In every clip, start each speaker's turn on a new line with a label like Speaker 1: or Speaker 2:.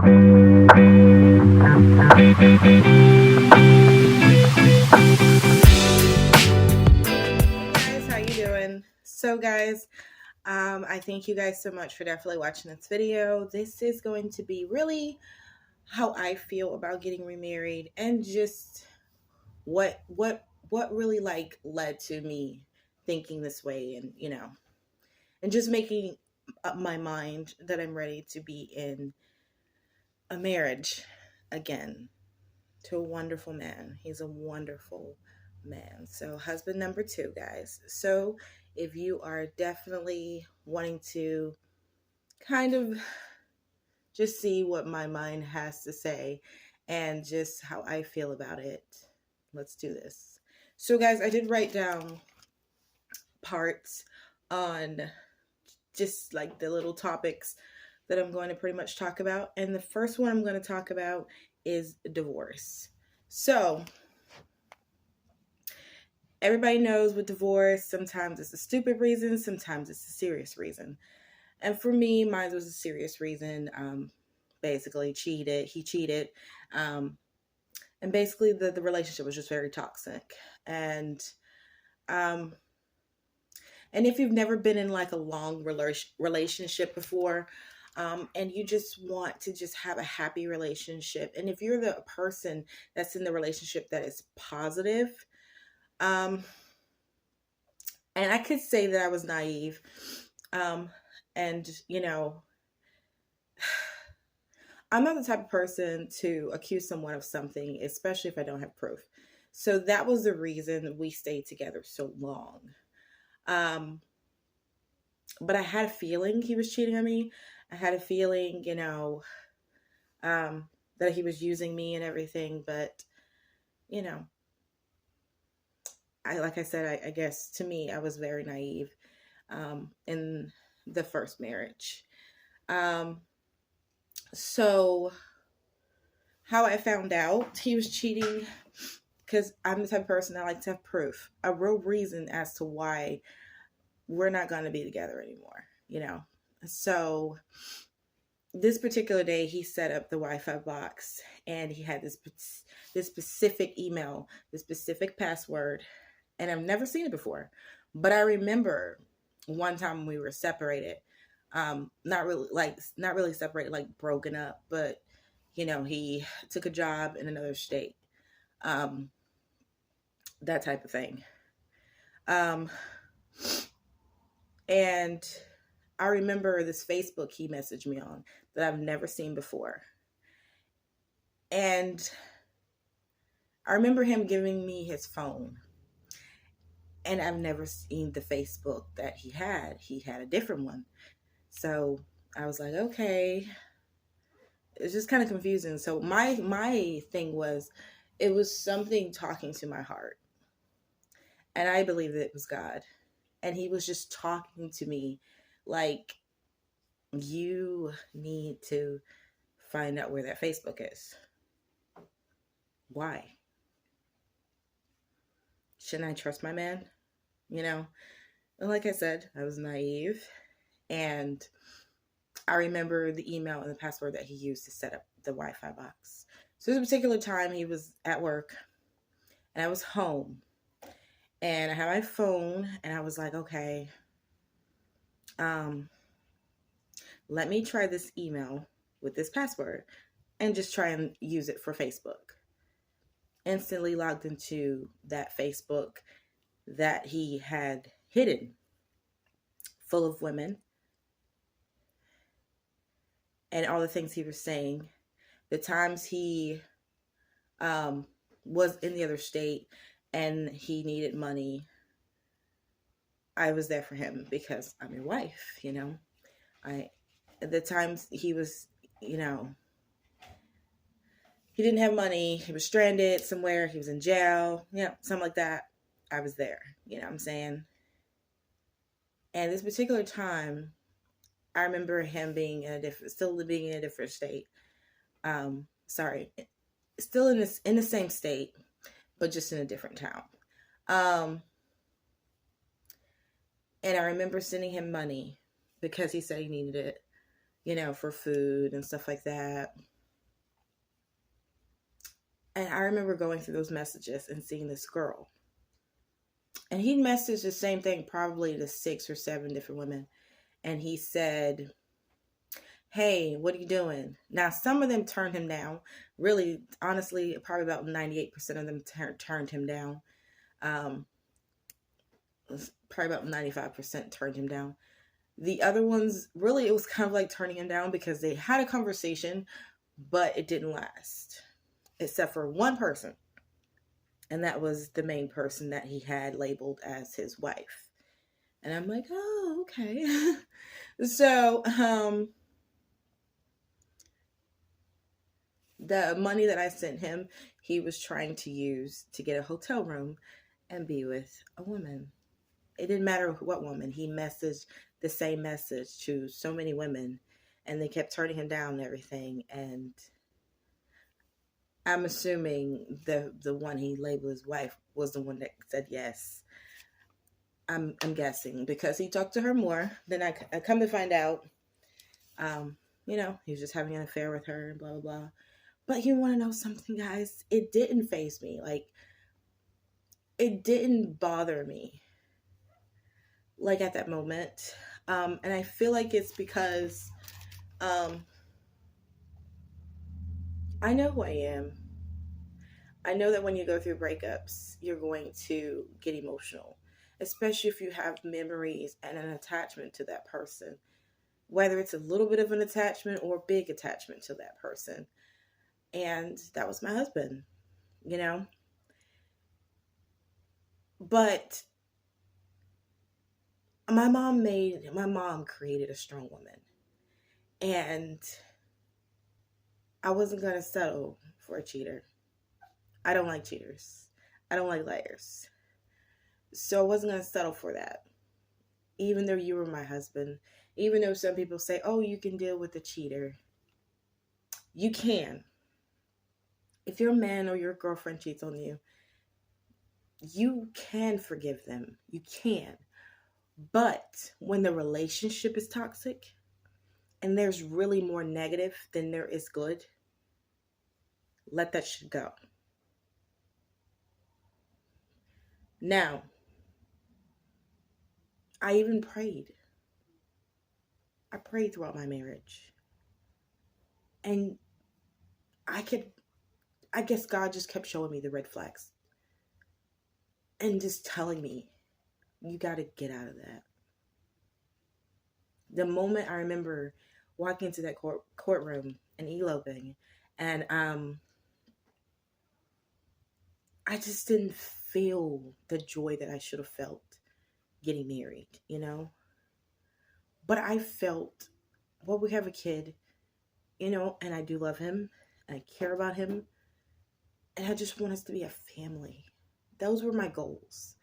Speaker 1: Guys, how you doing? So guys, I thank you guys so much for definitely watching this video. This is going to be really how I feel about getting remarried and just what really like led to me thinking this way, and and just making up my mind that I'm ready to be in a marriage again to a wonderful man. He's a wonderful man. So, husband number two, guys. So, if you are definitely wanting to kind of just see what my mind has to say and just how I feel about it, let's do this. So, guys, I did write down parts on just like the little topics that I'm going to pretty much talk about. And the first one I'm going to talk about is divorce. So, everybody knows with divorce, sometimes it's a stupid reason, sometimes it's a serious reason. And for me, mine was a serious reason. Basically, he cheated. And basically, the relationship was just very toxic. Um, and if you've never been in like a long relationship before, and you just want to just have a happy relationship, and if you're the person that's in the relationship that is positive, and I could say that I was naive, and I'm not the type of person to accuse someone of something, especially if I don't have proof. So that was the reason we stayed together so long. But I had a feeling he was cheating on me. I had a feeling, that he was using me and everything. But, you know, like I said, I guess to me, I was very naive in the first marriage. So how I found out he was cheating, because I'm the type of person I like to have proof, a real reason as to why we're not going to be together anymore. So this particular day, he set up the Wi-Fi box, and he had this specific email, this specific password, and I've never seen it before. But I remember one time when we were separated, not really separated, like broken up, but he took a job in another state, that type of thing. And I remember this Facebook he messaged me on that I've never seen before. And I remember him giving me his phone. And I've never seen the Facebook that he had. He had a different one. So I was like, okay. It's just kind of confusing. So my thing was, it was something talking to my heart. And I believe that it was God. And he was just talking to me like, you need to find out where that Facebook is. Why? Shouldn't I trust my man? And like I said, I was naive. And I remember the email and the password that he used to set up the Wi-Fi box. So this particular time, he was at work and I was home. And I had my phone and I was like, okay, let me try this email with this password and just try and use it for Facebook. Instantly logged into that Facebook that he had hidden, full of women, and all the things he was saying. The times he was in the other state and he needed money, I was there for him because I'm your wife, the times he was, he didn't have money, he was stranded somewhere, he was in jail, something like that, I was there, what I'm saying? And this particular time, I remember him being still living in a different state. Still in the same state, but just in a different town. And I remember sending him money because he said he needed it, for food and stuff like that. And I remember going through those messages and seeing this girl. And he messaged the same thing probably to 6 or 7 different women. And he said, hey, what are you doing? Now, some of them turned him down. Really, honestly, probably about 98% of them turned him down. Probably about 95% turned him down. The other ones, really, it was kind of like turning him down because they had a conversation, but it didn't last. Except for one person. And that was the main person that he had labeled as his wife. And I'm like, oh, okay. So, the money that I sent him, he was trying to use to get a hotel room and be with a woman. It didn't matter what woman. He messaged the same message to so many women, and they kept turning him down and everything. And I'm assuming the one he labeled his wife was the one that said yes. I'm guessing because he talked to her more. Then I come to find out, he was just having an affair with her and blah, blah, blah. But you want to know something, guys? It didn't faze me. Like, it didn't bother me. Like, at that moment. And I feel like it's because I know who I am. I know that when you go through breakups, you're going to get emotional. Especially if you have memories and an attachment to that person. Whether it's a little bit of an attachment or big attachment to that person. And that was my husband, But my mom created a strong woman. And I wasn't going to settle for a cheater. I don't like cheaters. I don't like liars. So I wasn't going to settle for that. Even though you were my husband. Even though some people say, oh, you can deal with a cheater. You can. If your man or your girlfriend cheats on you, you can forgive them. You can. But when the relationship is toxic and there's really more negative than there is good, let that shit go. Now, I even prayed. I prayed throughout my marriage. And I guess God just kept showing me the red flags. And just telling me, you got to get out of that. The moment I remember walking into that courtroom and eloping, and I just didn't feel the joy that I should have felt getting married, But I felt, well, we have a kid, and I do love him, and I care about him, and I just want us to be a family. Those were my goals.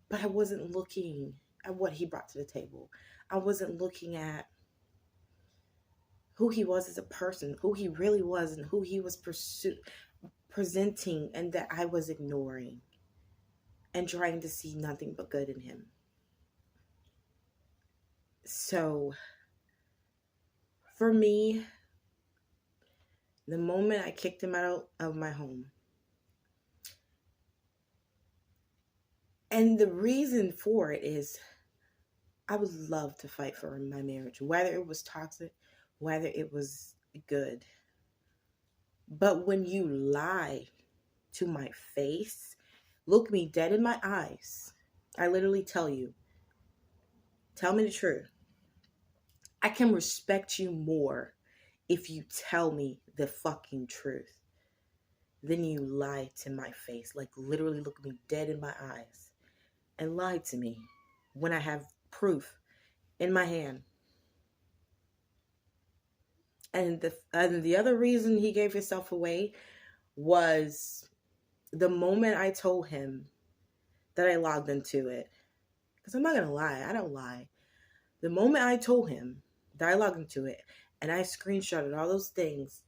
Speaker 1: But I wasn't looking at what he brought to the table. I wasn't looking at who he was as a person, who he really was, and who he was presenting, and that I was ignoring and trying to see nothing but good in him. So, for me, the moment I kicked him out of my home, and the reason for it is I would love to fight for my marriage, whether it was toxic, whether it was good. But when you lie to my face, look me dead in my eyes, I literally tell you, tell me the truth. I can respect you more if you tell me the fucking truth than you lie to my face. Like, literally look me dead in my eyes and lie to me when I have proof in my hand. And the other reason he gave himself away was the moment I told him that I logged into it. Because I'm not going to lie. I don't lie. The moment I told him that I logged into it and I screenshotted all those things,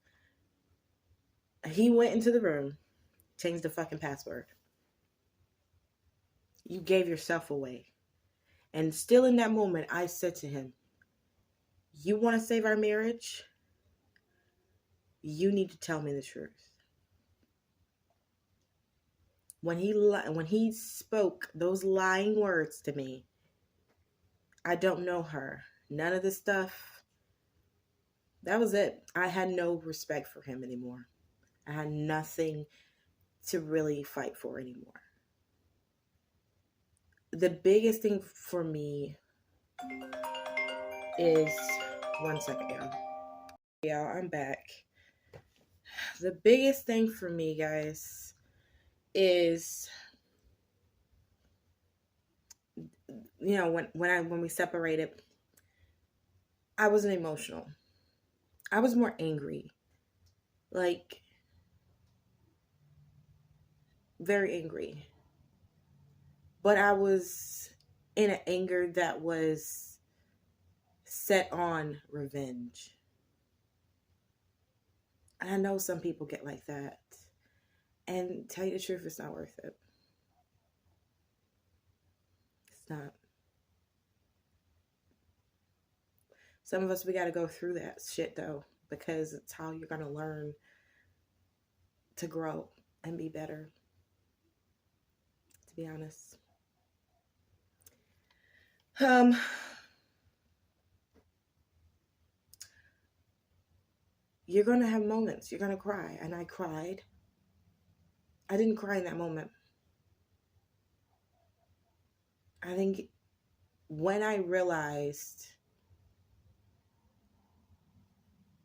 Speaker 1: he went into the room, changed the fucking password. You gave yourself away. And still in that moment, I said to him, you want to save our marriage? You need to tell me the truth. When he spoke those lying words to me, I don't know her. None of this stuff. That was it. I had no respect for him anymore. I had nothing to really fight for anymore. The biggest thing for me is, one second, y'all. Y'all, I'm back. The biggest thing for me, guys, is, when we separated, I wasn't emotional. I was more angry. Like, very angry. But I was in an anger that was set on revenge. And I know some people get like that. And tell you the truth, it's not worth it. It's not. Some of us, we got to go through that shit, though, because it's how you're going to learn to grow and be better, to be honest. You're going to have moments. You're going to cry. And I cried. I didn't cry in that moment. I think when I realized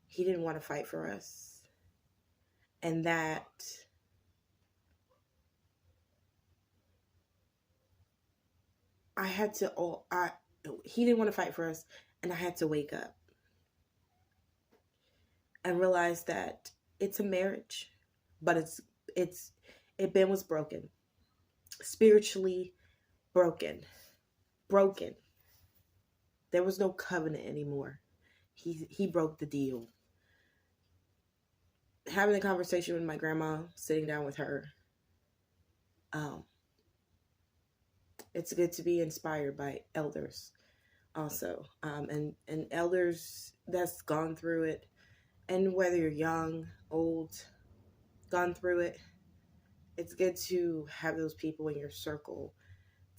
Speaker 1: he didn't want to fight for us, and that he didn't want to fight for us, and I had to wake up and realize that it's a marriage, but it was broken, spiritually broken. There was no covenant anymore. He broke the deal. Having a conversation with my grandma, sitting down with her, it's good to be inspired by elders also, and elders that's gone through it, and whether you're young, old, gone through it, it's good to have those people in your circle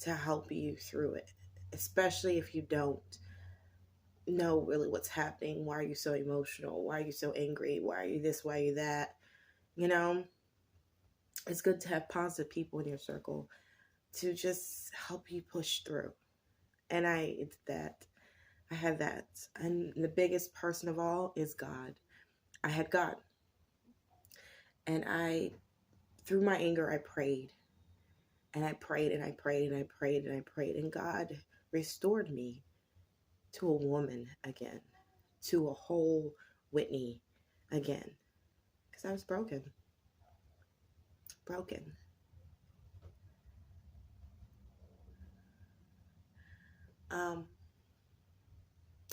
Speaker 1: to help you through it, especially if you don't know really what's happening. Why are you so emotional? Why are you so angry? Why are you this? Why are you that? It's good to have positive people in your circle to just help you push through. And I had that. And the biggest person of all is God. I had God. And through my anger, I prayed. And I prayed and I prayed and I prayed and I prayed. And God restored me to a woman again, to a whole Whitney again. Because I was broken.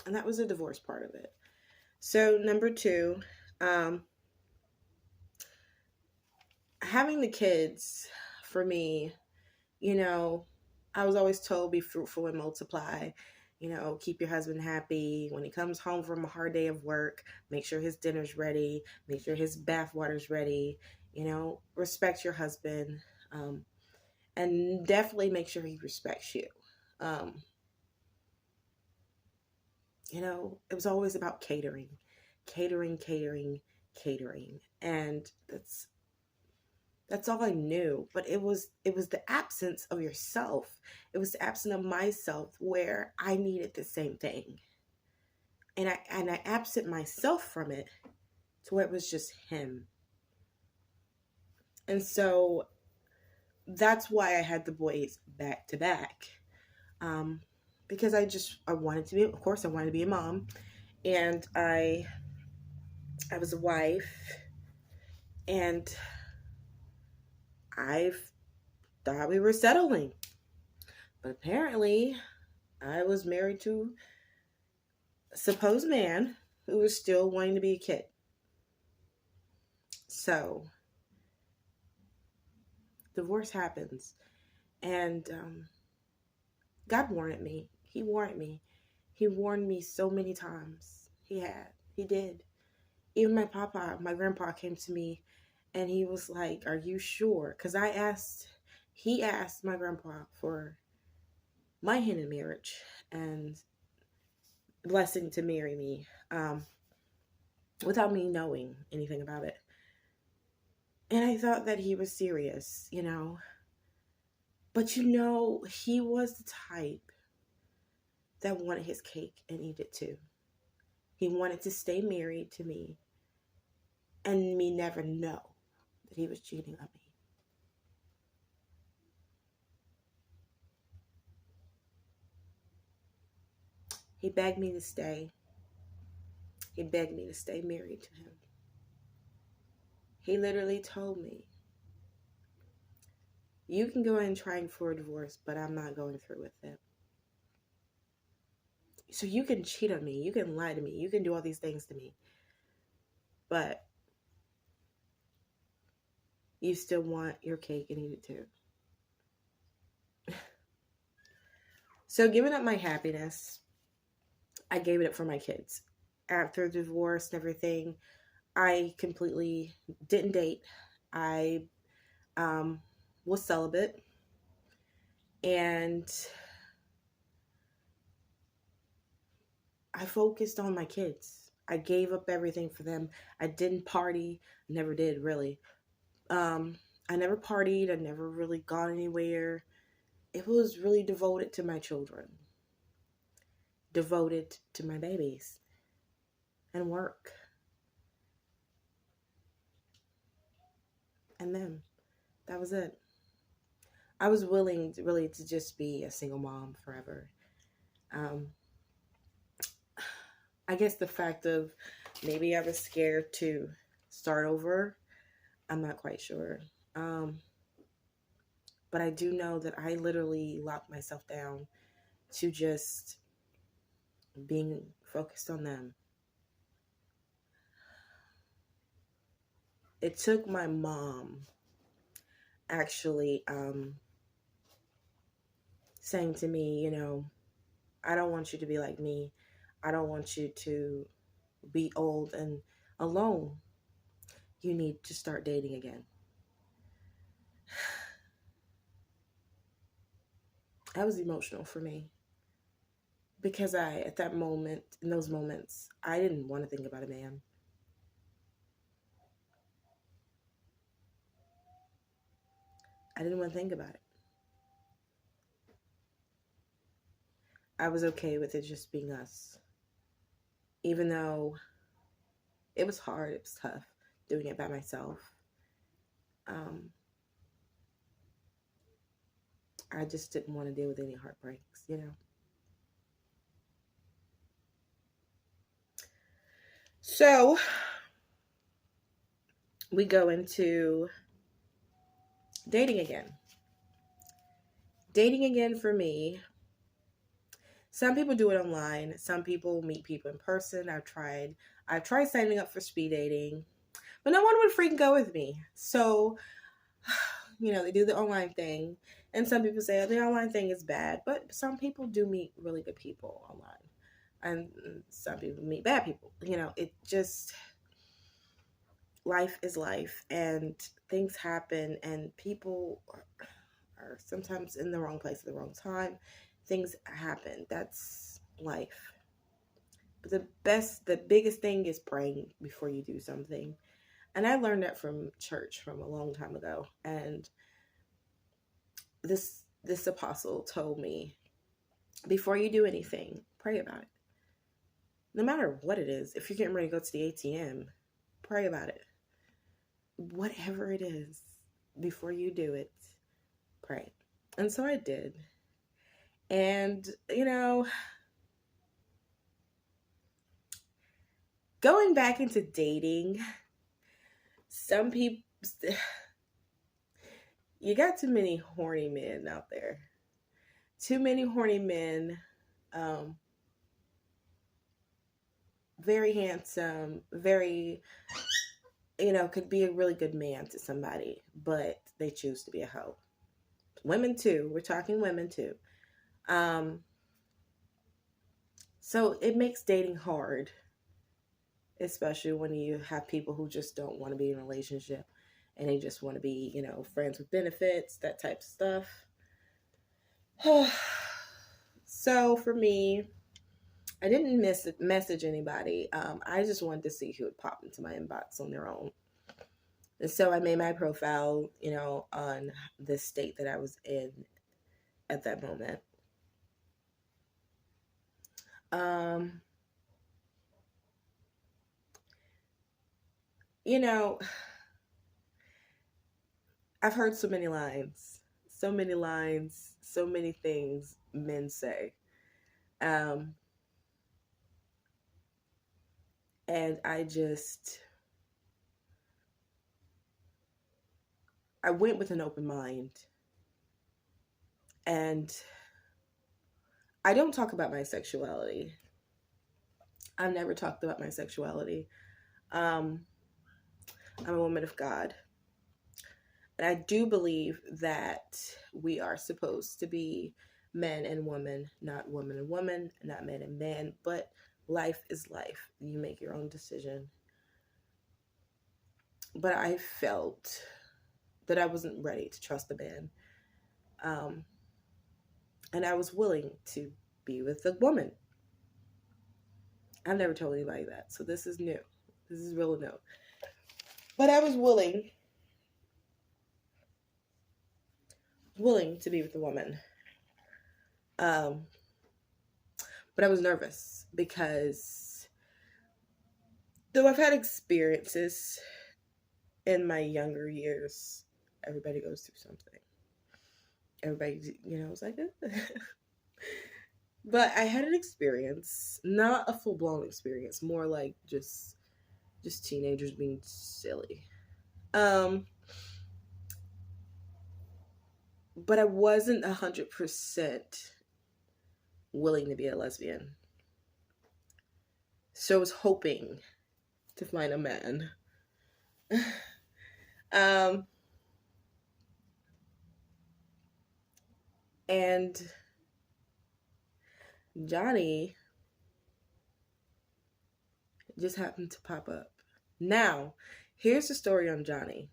Speaker 1: And that was the divorce part of it. So number 2, having the kids, for me, I was always told, be fruitful and multiply. Keep your husband happy. When he comes home from a hard day of work, make sure his dinner's ready. Make sure his bath water's ready. Respect your husband. And definitely make sure he respects you. It was always about catering. And that's all I knew. But it was the absence of yourself. It was the absence of myself, where I needed the same thing. And I absent myself from it to where it was just him. And so that's why I had the boys back to back. Because I wanted to be, of course, I wanted to be a mom. And I was a wife. And I thought we were settling. But apparently, I was married to a supposed man who was still wanting to be a kid. So, divorce happens. And God warned me. He warned me. He warned me so many times. He did. Even my grandpa came to me and he was like, "Are you sure?" Because he asked my grandpa for my hand in marriage and blessing to marry me, without me knowing anything about it. And I thought that he was serious, you know. But he was the type that wanted his cake and eat it too. He wanted to stay married to me and me never know that he was cheating on me. He begged me to stay. He begged me to stay married to him. He literally told me, "You can go in trying for a divorce, but I'm not going through with it. So you can cheat on me, you can lie to me, you can do all these things to me, but you still want your cake and eat it too." So giving up my happiness, I gave it up for my kids. After the divorce and everything, I completely didn't date. I was celibate, and I focused on my kids. I gave up everything for them. I didn't party. Never did, really. I never partied. I never really got anywhere. It was really devoted to my children, devoted to my babies, and work, and them. That was it. I was willing to really to just be a single mom forever. Um, I guess the fact of maybe I was scared to start over, I'm not quite sure. But I do know that I literally locked myself down to just being focused on them. It took my mom actually saying to me, "I don't want you to be like me. I don't want you to be old and alone. You need to start dating again." That was emotional for me because at that moment, in those moments, I didn't want to think about a man. I didn't want to think about it. I was okay with it just being us. Even though it was hard, it was tough doing it by myself. Um, I just didn't want to deal with any heartbreaks. So we go into dating again. Dating again for me, some people do it online. Some people meet people in person. I've tried signing up for speed dating, but no one would freaking go with me. So, they do the online thing. And some people say, "Oh, the online thing is bad." But some people do meet really good people online. And some people meet bad people. It just, life is life. And things happen. And people are sometimes in the wrong place at the wrong time. Things happen. That's life. But the biggest thing is praying before you do something. And I learned that from church from a long time ago. And this apostle told me, before you do anything, pray about it. No matter what it is. If you're getting ready to go to the ATM, pray about it. Whatever it is, before you do it, pray. And so I did. And, going back into dating, some people, you got too many horny men out there. Too many horny men, very handsome, very, could be a really good man to somebody, but they choose to be a hoe. Women too. We're talking women too. So it makes dating hard. especially when you have people who just don't want to be in a relationship and they just want to be, friends with benefits, that type of stuff. So for me, I didn't message anybody. I just wanted to see who would pop into my inbox on their own. And so I made my profile, on the state that I was in at that moment. Um, you know, I've heard so many lines, so many things men say. Um, and I went with an open mind. And I don't talk about my sexuality. I've never talked about my sexuality. Um, I'm a woman of God. And I do believe that we are supposed to be men and women, not woman and woman, not man and man, but life is life. You make your own decision. But I felt that I wasn't ready to trust a man. And I was willing to be with a woman. I've never told anybody that, so this is new. This is real new. But I was willing to be with a woman. But I was nervous because though I've had experiences in my younger years, everybody goes through something. Everybody, was like, but I had an experience, not a full-blown experience, more like just teenagers being silly. But I wasn't 100% willing to be a lesbian. So I was hoping to find a man. And Johnny just happened to pop up. Now, here's the story on Johnny.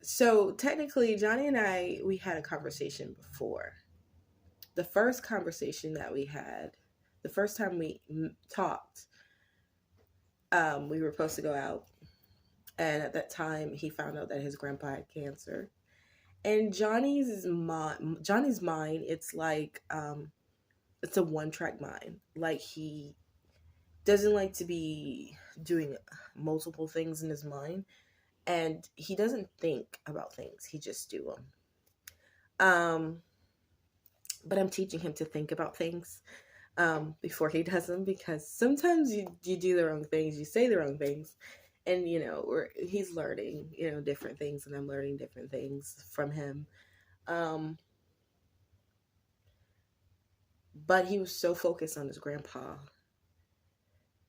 Speaker 1: So technically, Johnny and we had a conversation before. The first conversation that we had, the first time we talked, we were supposed to go out. And at that time, he found out that his grandpa had cancer. And Johnny's mind, it's like, it's a one-track mind. Like, he doesn't like to be doing multiple things in his mind. And he doesn't think about things. He just do them. But I'm teaching him to think about things before he does them, because sometimes you do the wrong things, you say the wrong things, and he's learning different things, and I'm learning different things from him. But he was so focused on his grandpa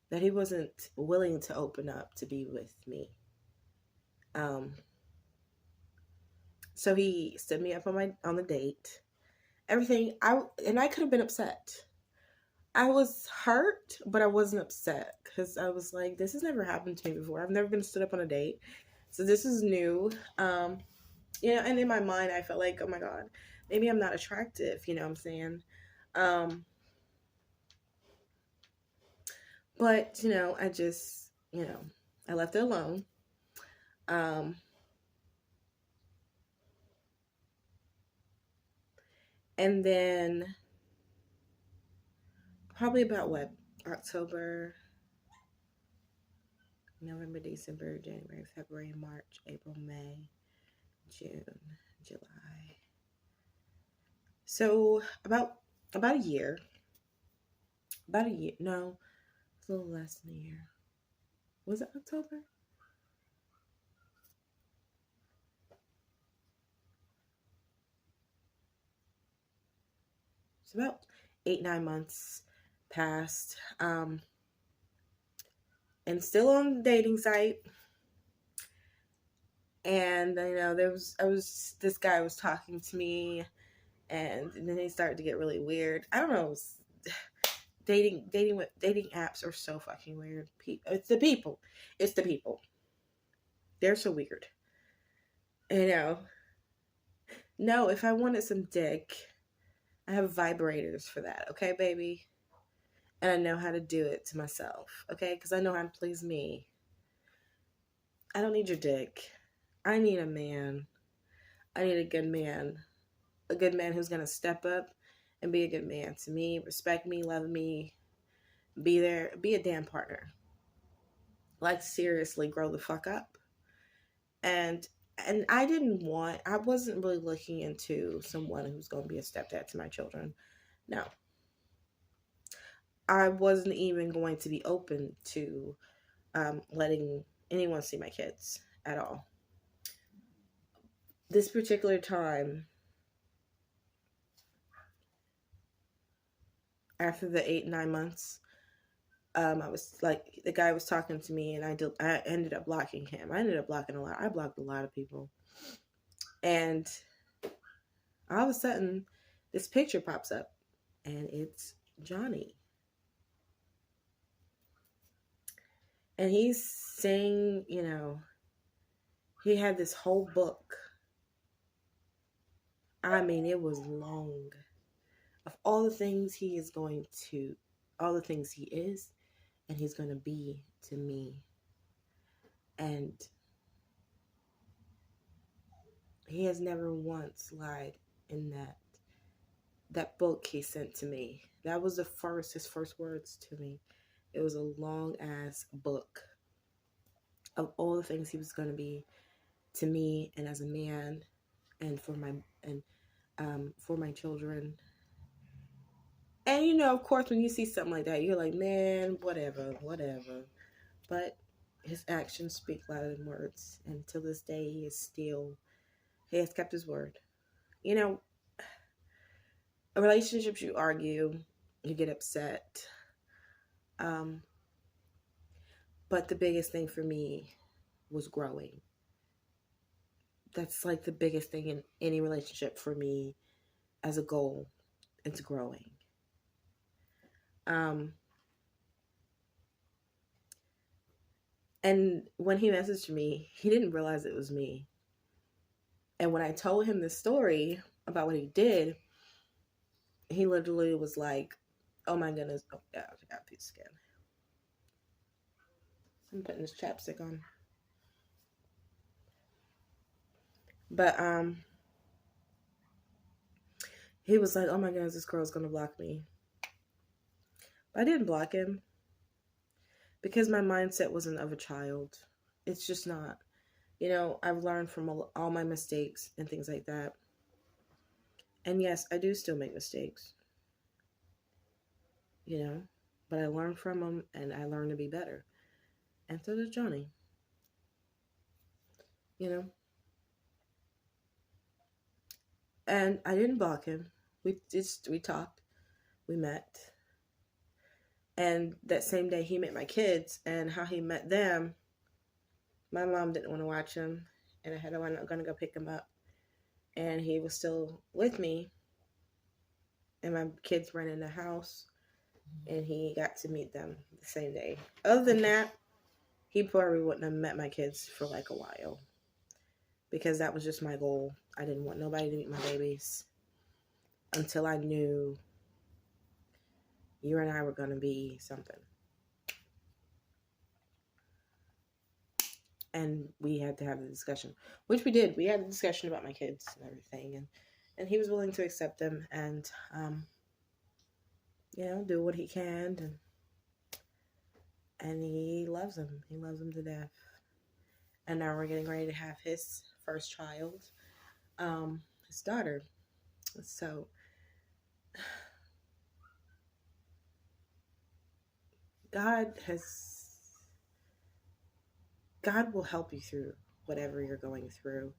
Speaker 1: that he wasn't willing to open up to be with me. So he stood me up on the date. Everything. I could have been upset. I was hurt, but I wasn't upset, because I was like, this has never happened to me before. I've never been stood up on a date. So this is new. And in my mind, I felt like, oh my God, maybe I'm not attractive. You know what I'm saying? But, I just, I left it alone. And then probably about October, November, December, January, February, March, April, May, June, July. So about a year. No, it's a little less than a year. Was it October? It's about 8-9 months passed. And still on the dating site. And this guy was talking to me, and then he started to get really weird. I don't know. dating apps are so fucking weird. It's the people. It's the people. They're so weird. You know. No, if I wanted some dick, I have vibrators for that. Okay, baby. And I know how to do it to myself. Okay, because I know how to please me. I don't need your dick. I need a man. I need a good man. A good man who's gonna step up and be a good man to me, respect me, love me, be there, be a damn partner. Like seriously grow the fuck up. And I wasn't really looking into someone who's gonna be a stepdad to my children. No. I wasn't even going to be open to letting anyone see my kids at all. This particular time, after the 8, 9 months, I was like, the guy was talking to me, and I ended up blocking him. I ended up blocking a lot. I blocked a lot of people, and all of a sudden, this picture pops up, and it's Johnny, and he's saying, he had this whole book. I mean, it was long, of all the things he is going to, all the things he is, and he's going to be to me. And he has never once lied in that book he sent to me. That was his first words to me. It was a long ass book of all the things he was going to be to me and as a man and for my children. And of course, when you see something like that, you're like, man, whatever. But his actions speak louder than words. And to this day, he has kept his word. Relationships, you argue, you get upset. But the biggest thing for me was growing. That's like the biggest thing in any relationship for me as a goal. It's growing. And when he messaged me, he didn't realize it was me. And when I told him the story about what he did, he literally was like, oh my goodness. Oh, yeah, I forgot a piece of skin. I'm putting this chapstick on. But he was like, oh my goodness, this girl's going to block me. But I didn't block him because my mindset wasn't of a child. It's just not. I've learned from all my mistakes and things like that. And yes, I do still make mistakes. But I learn from them and I learn to be better. And so does Johnny. And I didn't block him. We talked. We met. And that same day he met my kids, and how he met them, my mom didn't want to watch him, and I was going to go pick him up. And he was still with me, and my kids ran in the house, and he got to meet them the same day. Other than that, he probably wouldn't have met my kids for like a while, because that was just my goal. I didn't want nobody to meet my babies until I knew you and I were going to be something. And we had to have the discussion, which we did. We had a discussion about my kids and everything, and he was willing to accept them and do what he can, and he loves them. He loves them to death. And now we're getting ready to have his first child, his daughter. So God will help you through whatever you're going through.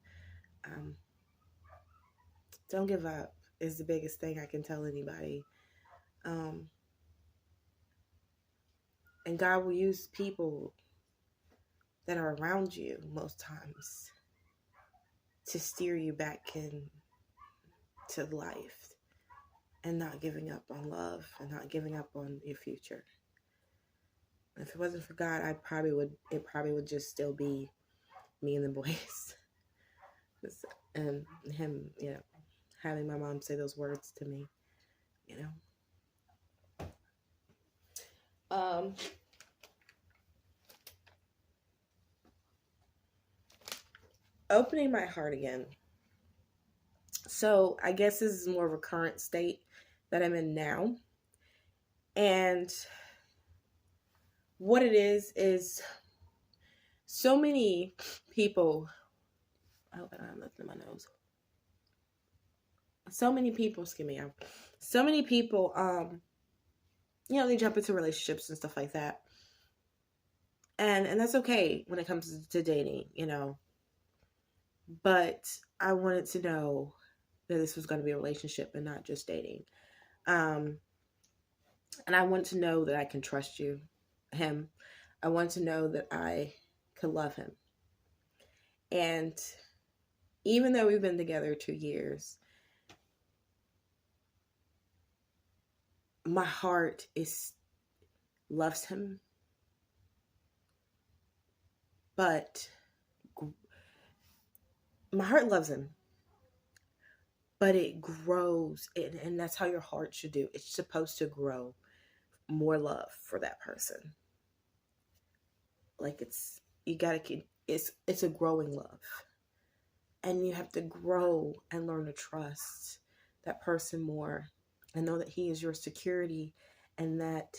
Speaker 1: Don't give up is the biggest thing I can tell anybody. And God will use people that are around you most times to steer you back into life. and not giving up on love and not giving up on your future. If it wasn't for God, it probably would just still be me and the boys. And him, having my mom say those words to me, opening my heart again. So I guess this is more of a current state that I'm in now. And what it is so many people, I hope I don't have nothing in my nose. So many people, they jump into relationships and stuff like that. And that's okay when it comes to dating, But I wanted to know that this was going to be a relationship and not just dating. And I want to know that I can trust him. I want to know that I could love him. And even though we've been together 2 years, my heart loves him. But my heart loves him. But it grows, and that's how your heart should do. It's supposed to grow more love for that person. Like it's a growing love. And you have to grow and learn to trust that person more and know that he is your security and that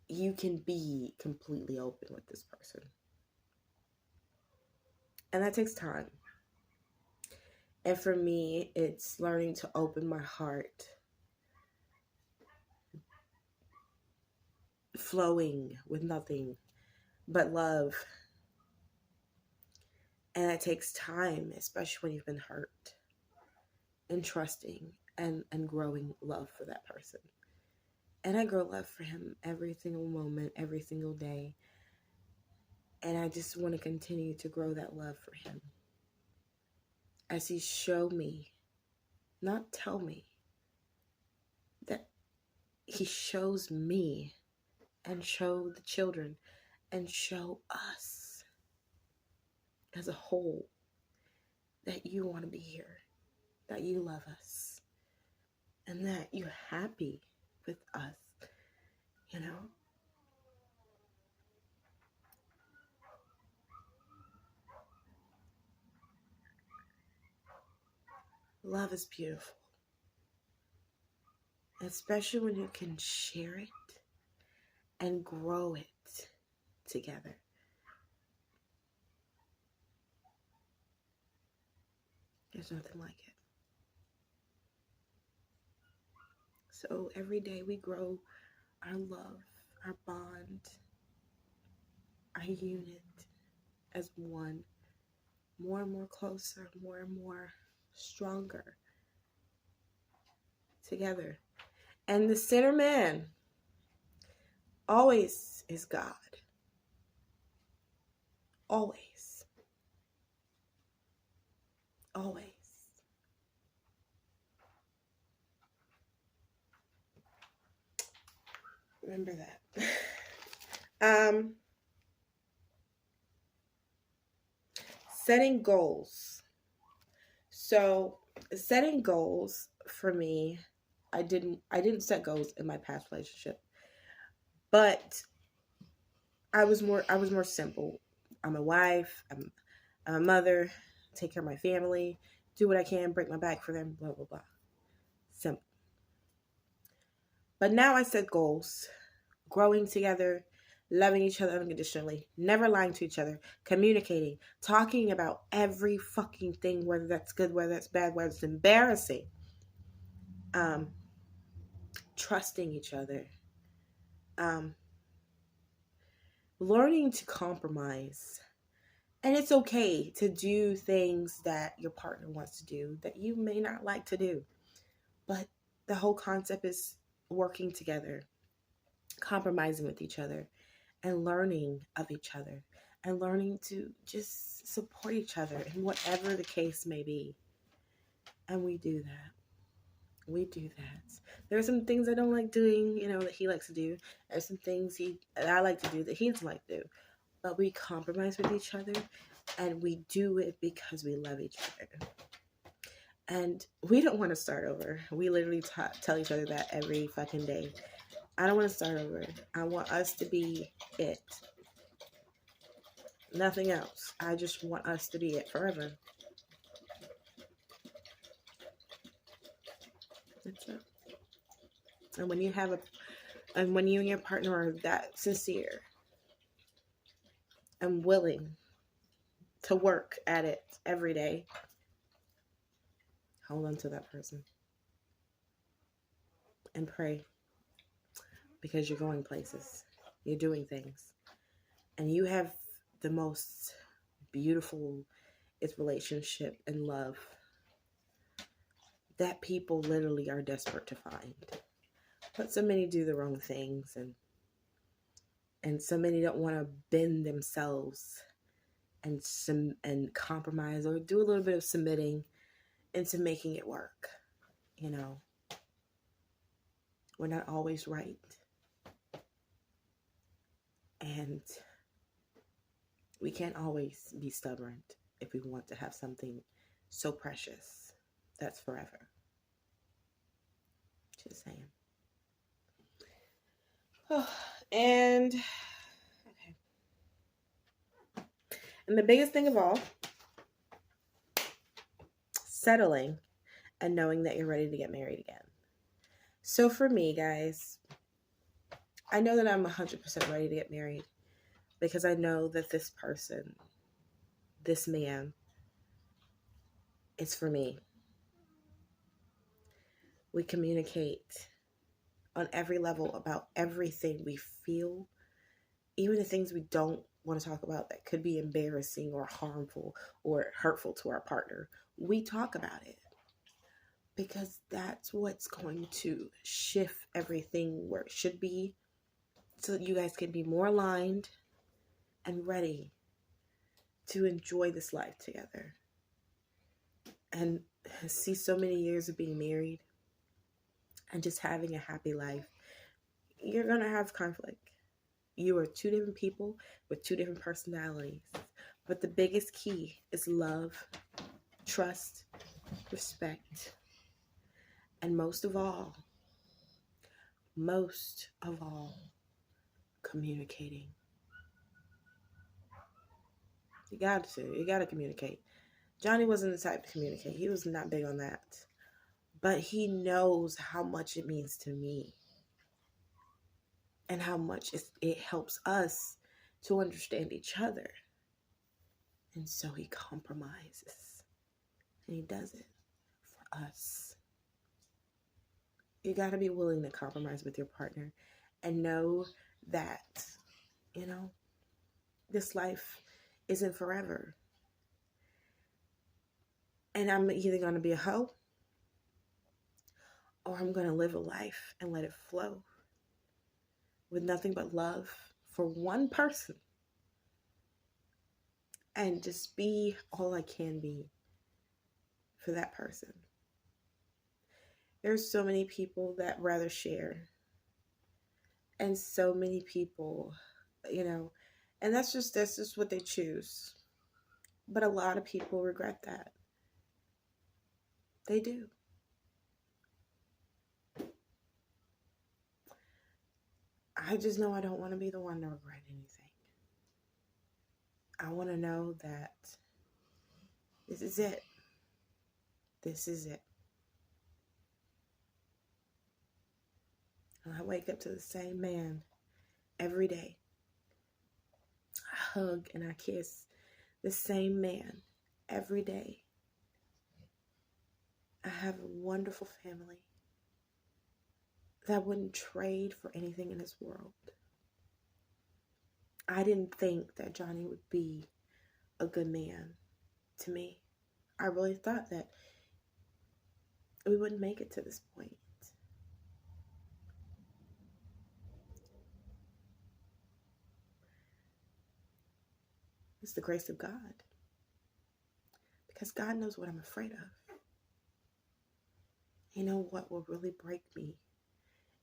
Speaker 1: you can be completely open with this person. And that takes time. And for me, it's learning to open my heart, flowing with nothing but love. And it takes time, especially when you've been hurt, and trusting and growing love for that person. And I grow love for him every single moment, every single day. And I just want to continue to grow that love for him as he show me, not tell me, that he shows me and show the children and show us as a whole that you want to be here, that you love us, and that you're happy with us, Love is beautiful, especially when you can share it and grow it together. There's nothing like it. So every day we grow our love, our bond, our unit as one, more and more closer, more and more stronger together. And the center man always is God. Always. Always. Remember that. Setting goals. So setting goals for me, I didn't set goals in my past relationship, but I was more simple. I'm a wife. I'm a mother. Take care of my family. Do what I can. Break my back for them. Blah blah blah. Simple. But now I set goals. Growing together, loving each other unconditionally, never lying to each other, communicating, talking about every fucking thing, whether that's good, whether that's bad, whether it's embarrassing. Trusting each other. Learning to compromise. And it's okay to do things that your partner wants to do that you may not like to do. But the whole concept is working together, compromising with each other, and learning of each other, and learning to just support each other in whatever the case may be. And we do that. We do that. There are some things I don't like doing, that he likes to do. There's some things that I like to do that he doesn't like to do. But we compromise with each other, and we do it because we love each other. And we don't want to start over. We literally tell each other that every fucking day. I don't want to start over. I want us to be it. Nothing else. I just want us to be it forever. That's it. And when you and your partner are that sincere and willing to work at it every day, hold on to that person and pray, because you're going places, you're doing things, and you have the most beautiful relationship and love that people literally are desperate to find. But so many do the wrong things, and so many don't want to bend themselves and compromise or do a little bit of submitting into making it work. We're not always right. And we can't always be stubborn if we want to have something so precious that's forever. Just saying. Oh, and okay. And the biggest thing of all, settling and knowing that you're ready to get married again. So for me, guys, I know that I'm 100% ready to get married because I know that this person, this man, is for me. We communicate on every level about everything we feel, even the things we don't want to talk about that could be embarrassing or harmful or hurtful to our partner. We talk about it because that's what's going to shift everything where it should be, so that you guys can be more aligned and ready to enjoy this life together and see so many years of being married and just having a happy life. You're going to have conflict. You are two different people with two different personalities. But the biggest key is love, trust, respect, and most of all, communicating. You got to communicate. Johnny wasn't the type to communicate. He was not big on that. But he knows how much it means to me and how much it helps us to understand each other. And so he compromises. And he does it for us. You got to be willing to compromise with your partner and know that, this life isn't forever. And I'm either going to be a hoe or I'm going to live a life and let it flow with nothing but love for one person and just be all I can be for that person. There's so many people that rather share, and so many people, and that's just what they choose. But a lot of people regret that. They do. I just know I don't want to be the one to regret anything. I want to know that this is it. This is it. And I wake up to the same man every day. I hug and I kiss the same man every day. I have a wonderful family that I wouldn't trade for anything in this world. I didn't think that Johnny would be a good man to me. I really thought that we wouldn't make it to this point. It's the grace of God. Because God knows what I'm afraid of. You know what will really break me?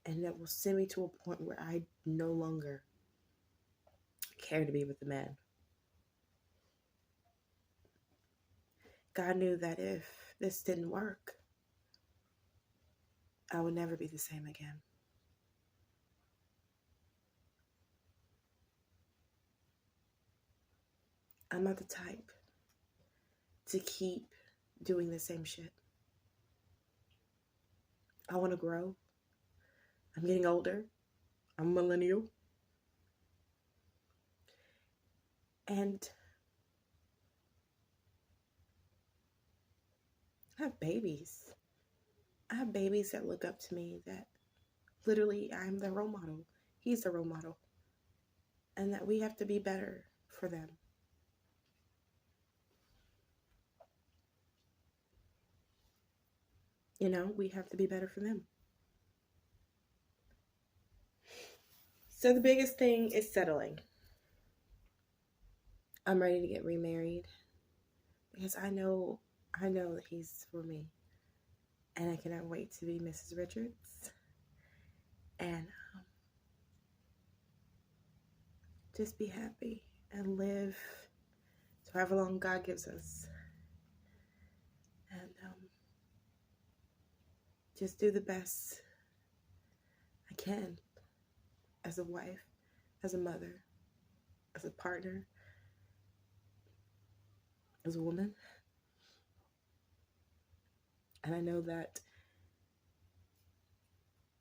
Speaker 1: And that will send me to a point where I no longer care to be with the man. God knew that if this didn't work, I would never be the same again. I'm not the type to keep doing the same shit. I want to grow. I'm getting older. I'm a millennial. And I have babies. I have babies that look up to me, that literally I'm the role model. He's the role model. And that we have to be better for them. You know, we have to be better for them. So the biggest thing is settling. I'm ready to get remarried because I know that he's for me. And I cannot wait to be Mrs. Richards. And just be happy and live to however long God gives us. And just do the best I can as a wife, as a mother, as a partner, as a woman. And I know that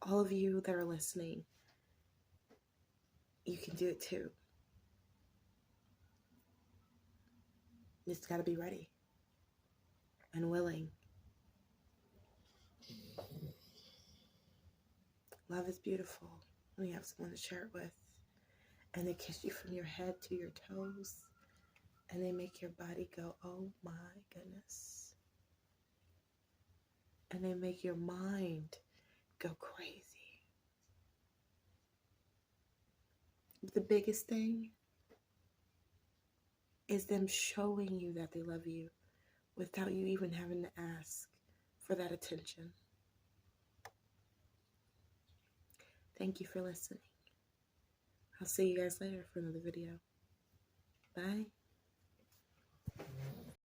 Speaker 1: all of you that are listening, you can do it too. You just got to be ready and willing. Love is beautiful when you have someone to share it with. And they kiss you from your head to your toes. And they make your body go, oh my goodness. And they make your mind go crazy. The biggest thing is them showing you that they love you without you even having to ask for that attention. Thank you for listening. I'll see you guys later for another video. Bye.